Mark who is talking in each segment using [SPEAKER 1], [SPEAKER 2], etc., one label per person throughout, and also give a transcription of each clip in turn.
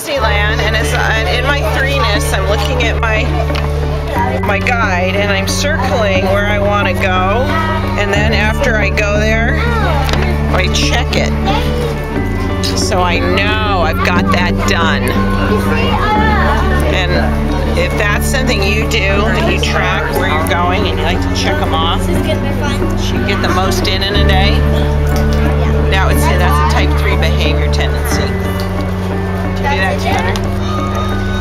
[SPEAKER 1] Disneyland, and as in my threeness, I'm looking at my guide, and I'm circling where I want to go, and then after I go there, I check it, so I know I've got that done. And if that's something you do, that you track where you're going and you like to check them off, you get the most in a day. Now that's a type 3 behavior tendency. Do you do that, Tanner?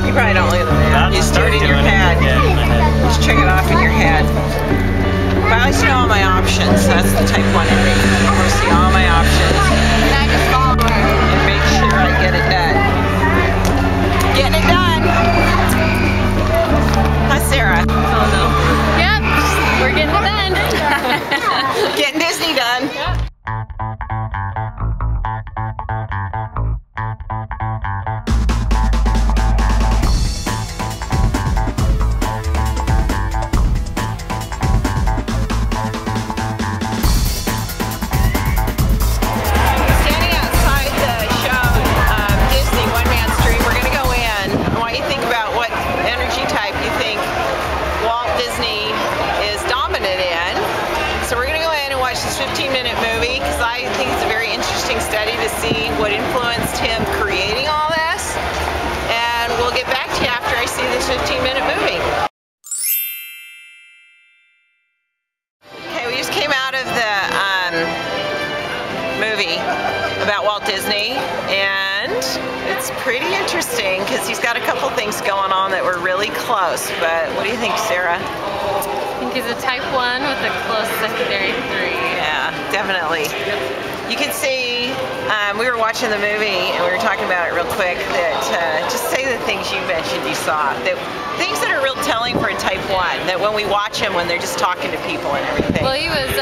[SPEAKER 1] You probably don't look at the map. You start in your head. Just check it off in your head. But I like to know all my options. That's the type 1 in me. I want to see all my options.
[SPEAKER 2] And I just follow her.
[SPEAKER 1] And make sure I get it done. Getting it done. Hi, Sarah.
[SPEAKER 2] Oh no. Yep, we're getting it done.
[SPEAKER 1] Getting Disney done.
[SPEAKER 2] Yep.
[SPEAKER 1] This 15-minute movie because I think it's a very interesting study to see what influenced him creating all this, and we'll get back to you after I see this 15-minute movie. Okay, we just came out of the movie about Walt Disney, and it's pretty interesting because he's got a couple things going on that were really close. But what do you think, Sarah?
[SPEAKER 2] I think he's a type 1 with a close secondary 3.
[SPEAKER 1] Yeah, definitely. You can see, we were watching the movie and we were talking about it real quick, that just say the things you mentioned you saw, that things that are real telling for a type 1, that when we watch him when they're just talking to people and everything.
[SPEAKER 2] Well, he was,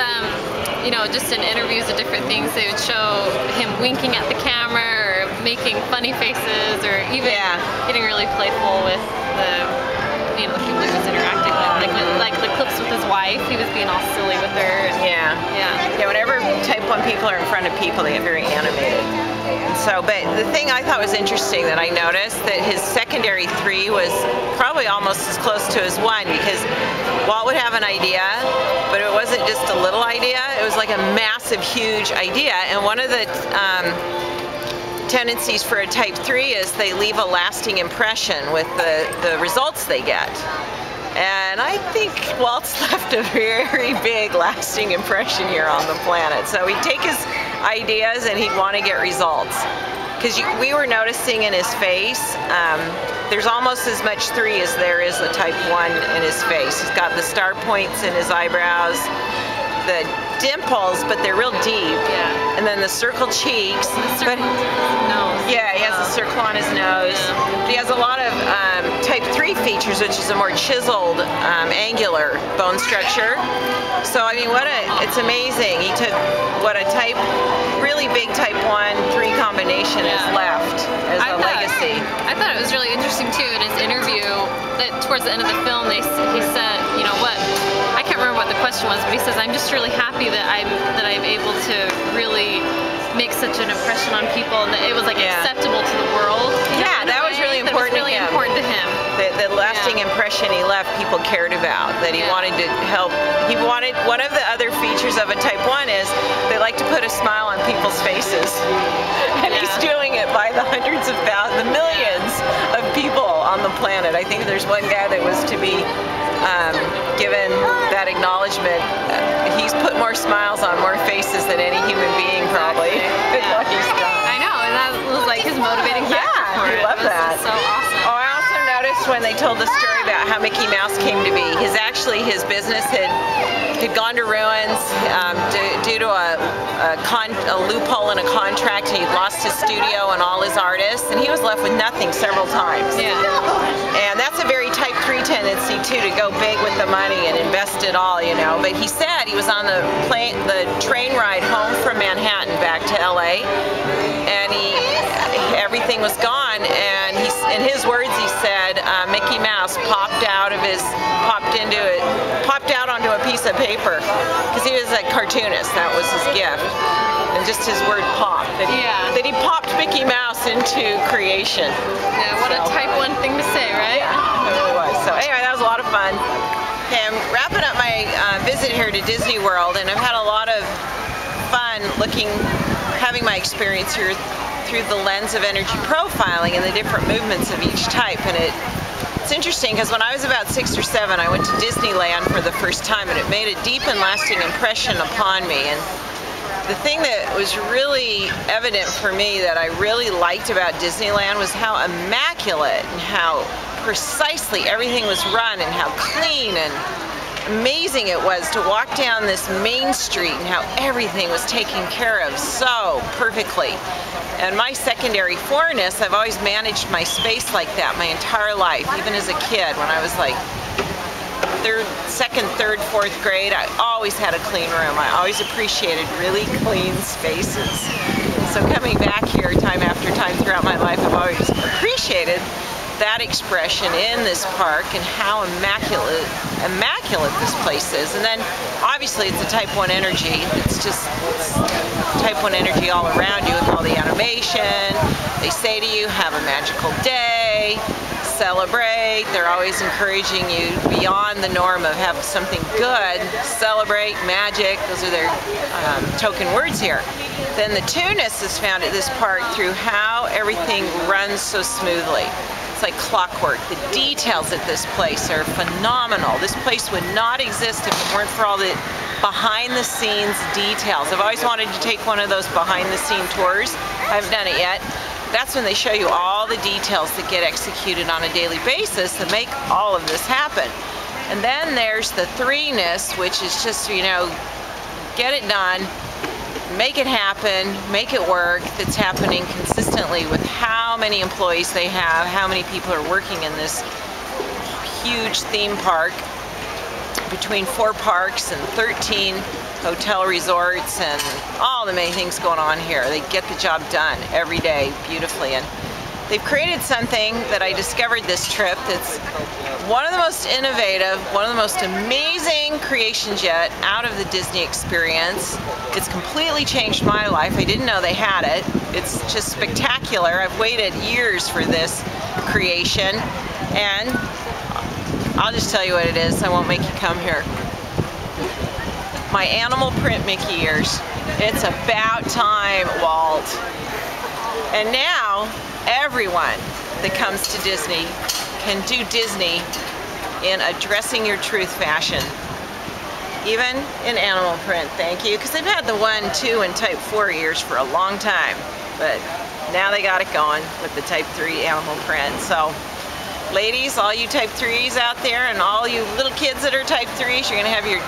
[SPEAKER 2] you know, just in interviews of different things, they would show him winking at the camera or making funny faces or even getting really playful with the, you know, people he was interacting with. Like the clips with his wife, he was being all silly with her.
[SPEAKER 1] Yeah, whenever type 1 people are in front of people, they get very animated. And so, but the thing I thought was interesting that I noticed, that his secondary 3 was probably almost as close to his 1, because Walt would have an idea, but it wasn't just a little idea, it was like a massive, huge idea. And one of the tendencies for a type 3 is they leave a lasting impression with the results they get. And I think Walt's left a very big lasting impression here on the planet. So he'd take his ideas and he'd want to get results. Because we were noticing in his face, there's almost as much 3 as there is a type 1 in his face. He's got the star points in his eyebrows, the dimples, but they're real deep. And then the circled cheeks.
[SPEAKER 2] The nose.
[SPEAKER 1] Yeah, he has a circle on his nose. He has a lot of type 3 features, which is a more chiseled, angular bone structure. So I mean, it's amazing. He took what a really big type 1-3 combination is left as a legacy.
[SPEAKER 2] I thought it was really interesting too in his interview that towards the end of the film he said, you know what, I can't remember what the question was, but he says, I'm just really happy that I'm able to really make such an impression on people, and that it was like acceptable to the world.
[SPEAKER 1] Yeah, that was really important
[SPEAKER 2] to him.
[SPEAKER 1] The lasting impression he left, people cared about, that he wanted to help. One of the other features of a type 1 is they like to put a smile on people's faces. And he's doing it by the hundreds of thousands, the millions of people on the planet. I think there's one guy that was to be given that acknowledgement. He's put more smiles on more faces than any human being probably. What he's done.
[SPEAKER 2] I know, and that was like his motivating factor for it.
[SPEAKER 1] I love that.
[SPEAKER 2] So awesome.
[SPEAKER 1] Oh, I also noticed when they told the story about how Mickey Mouse came to be, his business had gone to ruins due to a loophole in a contract, and he'd lost his studio and all his artists, and he was left with nothing several times. And that's a very type 3 tendency too, to go big with the money and invest it all, you know. But he said he was on the train ride home from Manhattan back to LA, and every everything was gone, and in his words, he said Mickey Mouse popped out onto a piece of paper, because he was a cartoonist. That was his gift, and just his word "pop." That he popped Mickey Mouse into creation.
[SPEAKER 2] Yeah, what a type 1 thing to say, right?
[SPEAKER 1] Yeah, it really was. So anyway, that was a lot of fun. Okay, I'm wrapping up my visit here to Disney World, and I've had a lot of fun having my experience here through the lens of energy profiling and the different movements of each type. And it's interesting, because when I was about 6 or 7, I went to Disneyland for the first time, and it made a deep and lasting impression upon me. And the thing that was really evident for me that I really liked about Disneyland was how immaculate and how precisely everything was run, and how clean and amazing it was to walk down this main street, and how everything was taken care of so perfectly. And my secondary fourness, I've always managed my space like that my entire life, even as a kid. When I was like second, third, fourth grade, I always had a clean room. I always appreciated really clean spaces. So coming back here time after time throughout my life, I've always appreciated that expression in this park, and how immaculate this place is. And then obviously it's a type 1 energy. It's type 1 energy all around you with all the animation. They say to you, have a magical day, celebrate. They're always encouraging you beyond the norm of have something good, celebrate, magic. Those are their token words here. Then the two-ness is found at this park through how everything runs so smoothly. It's like clockwork. The details at this place are phenomenal. This place would not exist if it weren't for all the behind-the-scenes details. I've always wanted to take one of those behind-the-scene tours. I haven't done it yet. That's when they show you all the details that get executed on a daily basis that make all of this happen. And then there's the three-ness, which is just, you know, get it done, make it happen, make it work. That's happening consistently with how many employees they have, how many people are working in this huge theme park, between 4 parks and 13 hotel resorts and all the many things going on here. They get the job done every day beautifully. And they've created something that I discovered this trip that's one of the most innovative, one of the most amazing creations yet out of the Disney experience. It's completely changed my life. I didn't know they had it. It's just spectacular. I've waited years for this creation, and I'll just tell you what it is. I won't make you come here. My animal print Mickey ears. It's about time, Walt. And now everyone that comes to Disney can do Disney in a dressing your truth fashion, even in animal print. Thank you, because they've had the 1, 2, and type 4 ears for a long time, but now they got it going with the type 3 animal print. So ladies, all you type 3s out there, and all you little kids that are type 3s, you're gonna have your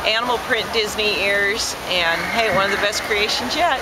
[SPEAKER 1] animal print Disney ears, and hey, one of the best creations yet.